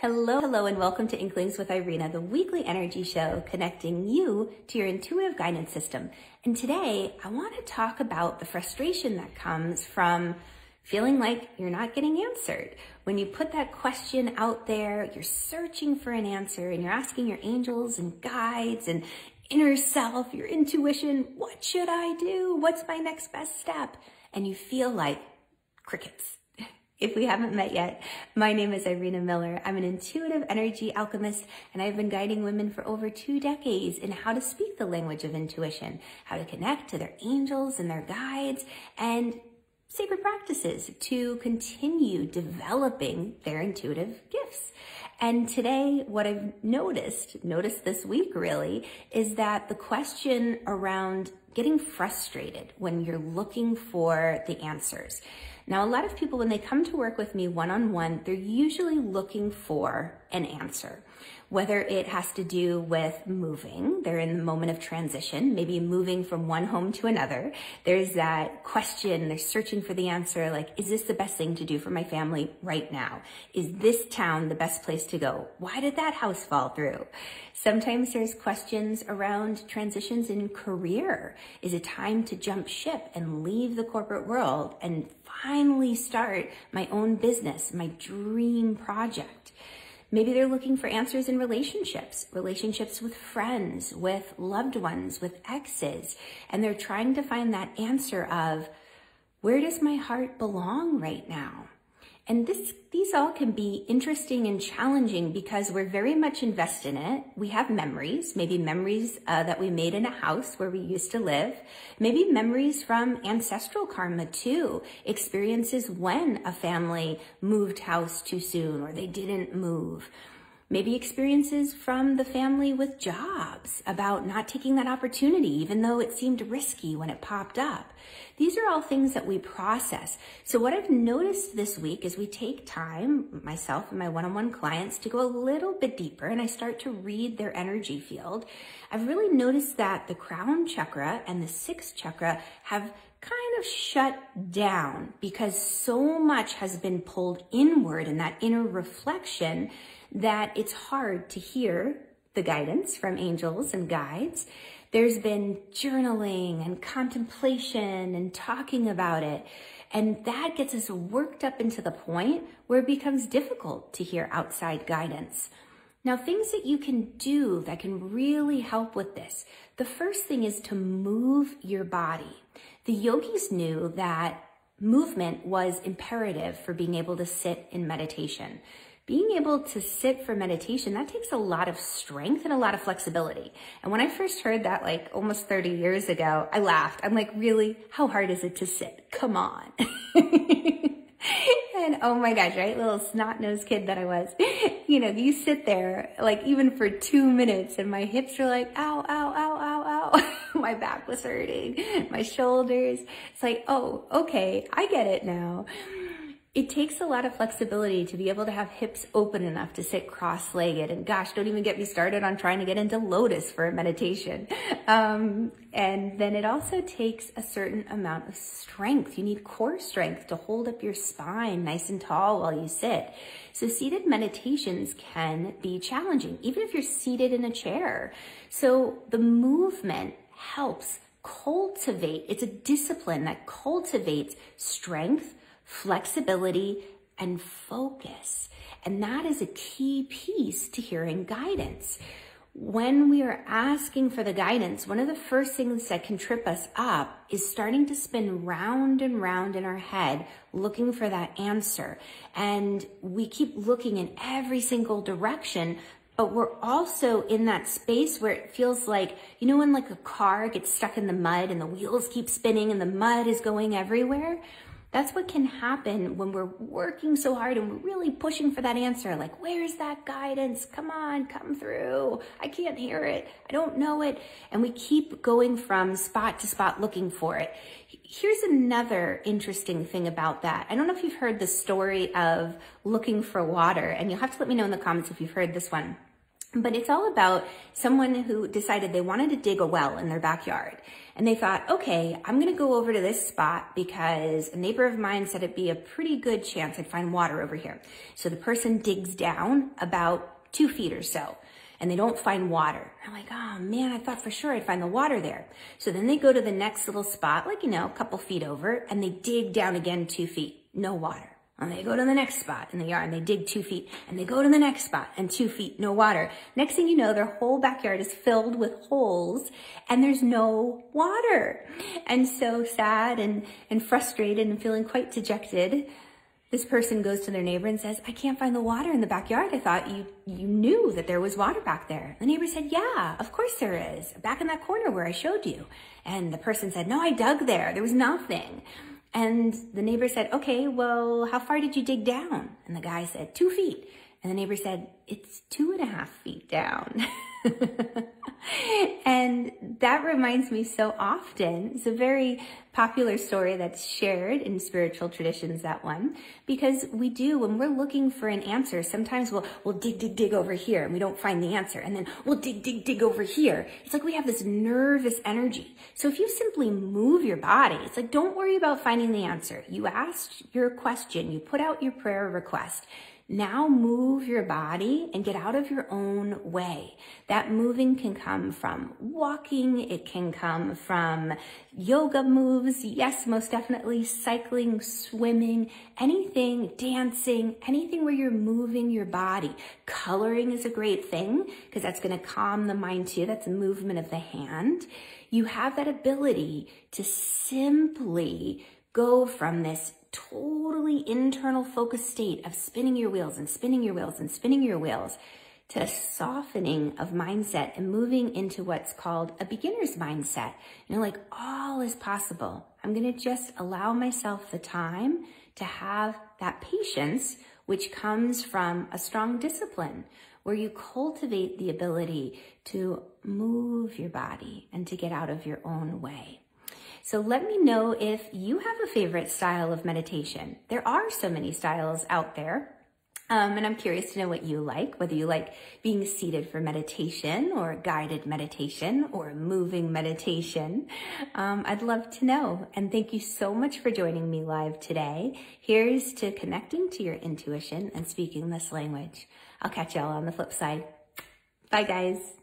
Hello, and welcome to Inklings with Irena, the weekly energy show connecting you to your intuitive guidance system. And today, I want to talk about the frustration that comes from feeling like you're not getting answered. When you put that question out there, you're searching for an answer and you're asking your angels and guides and inner self, your intuition, what should I do? What's my next best step? And you feel like crickets. If we haven't met yet, my name is Irena Miller. I'm an intuitive energy alchemist, and I've been guiding women for over 2 decades in how to speak the language of intuition, how to connect to their angels and their guides, and sacred practices to continue developing their intuitive gifts. And today, what I've noticed this week really, is that the question around getting frustrated when you're looking for the answers. Now, a lot of people, when they come to work with me one-on-one, they're usually looking for an answer, whether it has to do with moving. They're in the moment of transition, maybe moving from one home to another. There's that question, they're searching for the answer, like, is this the best thing to do for my family right now? Is this town the best place to go? Why did that house fall through? Sometimes there's questions around transitions in career. Is it time to jump ship and leave the corporate world and finally start my own business, my dream project? Maybe they're looking for answers in relationships with friends, with loved ones, with exes, and they're trying to find that answer of, where does my heart belong right now? And these all can be interesting and challenging because we're very much invested in it. We have memories, maybe memories that we made in a house where we used to live, maybe memories from ancestral karma too, experiences when a family moved house too soon or they didn't move. Maybe experiences from the family with jobs about not taking that opportunity, even though it seemed risky when it popped up. These are all things that we process. So what I've noticed this week is we take time, myself and my one-on-one clients, to go a little bit deeper, and I start to read their energy field. I've really noticed that the crown chakra and the 6th chakra have kind of shut down because so much has been pulled inward in that inner reflection that it's hard to hear the guidance from angels and guides. There's been journaling and contemplation and talking about it. And that gets us worked up into the point where it becomes difficult to hear outside guidance. Now, things that you can do that can really help with this. The first thing is to move your body. The yogis knew that movement was imperative for being able to sit in meditation. Being able to sit for meditation, that takes a lot of strength and a lot of flexibility. And when I first heard that, like almost 30 years ago, I laughed. I'm like, really? How hard is it to sit? Come on. And oh my gosh, right? Little snot-nosed kid that I was. You know, you sit there like even for 2 minutes and my hips are like, ow, ow, ow, ow, ow. My back was hurting, my shoulders. It's like, oh, okay, I get it now. It takes a lot of flexibility to be able to have hips open enough to sit cross-legged. And gosh, don't even get me started on trying to get into lotus for a meditation. And then it also takes a certain amount of strength. You need core strength to hold up your spine nice and tall while you sit. So seated meditations can be challenging, even if you're seated in a chair. So the movement helps cultivate. It's a discipline that cultivates strength, flexibility, and focus. And that is a key piece to hearing guidance. When we are asking for the guidance, one of the first things that can trip us up is starting to spin round and round in our head, looking for that answer. And we keep looking in every single direction, but we're also in that space where it feels like, you know, when like a car gets stuck in the mud and the wheels keep spinning and the mud is going everywhere? That's what can happen when we're working so hard and we're really pushing for that answer. Like, where's that guidance? Come on, come through. I can't hear it. I don't know it. And we keep going from spot to spot looking for it. Here's another interesting thing about that. I don't know if you've heard the story of looking for water, and you'll have to let me know in the comments if you've heard this one. But it's all about someone who decided they wanted to dig a well in their backyard. And they thought, okay, I'm going to go over to this spot because a neighbor of mine said it'd be a pretty good chance I'd find water over here. So the person digs down about 2 feet or so, and they don't find water. I'm like, oh man, I thought for sure I'd find the water there. So then they go to the next little spot, like, you know, a couple feet over, and they dig down again 2 feet, no water. And they go to the next spot in the yard and they dig 2 feet, and they go to the next spot and 2 feet, no water. Next thing you know, their whole backyard is filled with holes and there's no water. And so sad and frustrated and feeling quite dejected, this person goes to their neighbor and says, I can't find the water in the backyard. I thought you knew that there was water back there. The neighbor said, yeah, of course there is, back in that corner where I showed you. And the person said, no, I dug there. There was nothing. And the neighbor said, okay, well, how far did you dig down? And the guy said, 2 feet. And the neighbor said, it's 2.5 feet down. And that reminds me so often. It's a very popular story that's shared in spiritual traditions, that one, because we do, when we're looking for an answer, sometimes we'll dig over here and we don't find the answer. And then we'll dig over here. It's like we have this nervous energy. So if you simply move your body, it's like, don't worry about finding the answer. You asked your question, you put out your prayer request. Now move your body and get out of your own way. That moving can come from walking. It can come from yoga moves. Yes, most definitely cycling, swimming, anything, dancing, anything where you're moving your body. Coloring is a great thing because that's going to calm the mind too. That's a movement of the hand. You have that ability to simply go from this totally internal focused state of spinning your wheels and spinning your wheels and spinning your wheels to a softening of mindset and moving into what's called a beginner's mindset. You know, like all is possible. I'm going to just allow myself the time to have that patience, which comes from a strong discipline where you cultivate the ability to move your body and to get out of your own way. So let me know if you have a favorite style of meditation. There are so many styles out there. And I'm curious to know what you like, whether you like being seated for meditation or guided meditation or moving meditation. I'd love to know. And thank you so much for joining me live today. Here's to connecting to your intuition and speaking this language. I'll catch y'all on the flip side. Bye, guys.